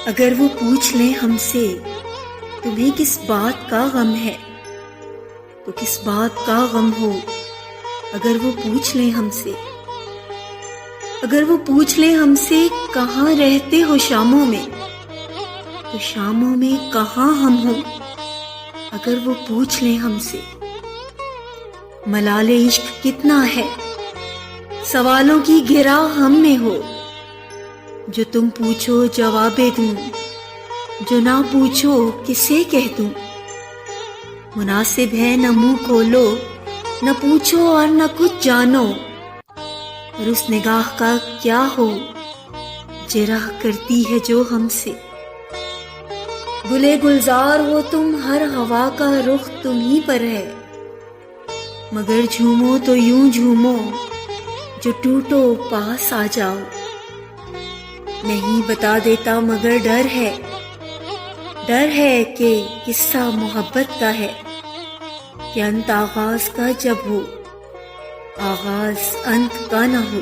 اگر وہ پوچھ لیں ہم سے تمہیں کس بات کا غم ہے، تو کس بات کا غم ہو اگر وہ پوچھ لیں ہم سے، اگر وہ پوچھ لیں ہم سے کہاں رہتے ہو شاموں میں، تو شاموں میں کہاں ہم ہوں اگر وہ پوچھ لیں ہم سے۔ ملال عشق کتنا ہے، سوالوں کی گھرا ہم میں ہو، جو تم پوچھو جواب دوں، جو نہ پوچھو کسے کہہ دوں۔ مناسب ہے نہ منہ کھولو، نہ پوچھو اور نہ کچھ جانو، اور اس نگاہ کا کیا ہو جرح کرتی ہے جو ہم سے۔ گلے گلزار ہو تم، ہر ہوا کا رخ تمہیں پر ہے، مگر جھومو تو یوں جھومو جو ٹوٹو پاس آ جاؤ۔ نہیں بتا دیتا مگر ڈر ہے کہ قصہ محبت کا ہے، کہ انت آغاز کا جب ہو آغاز انت کا نہ ہو۔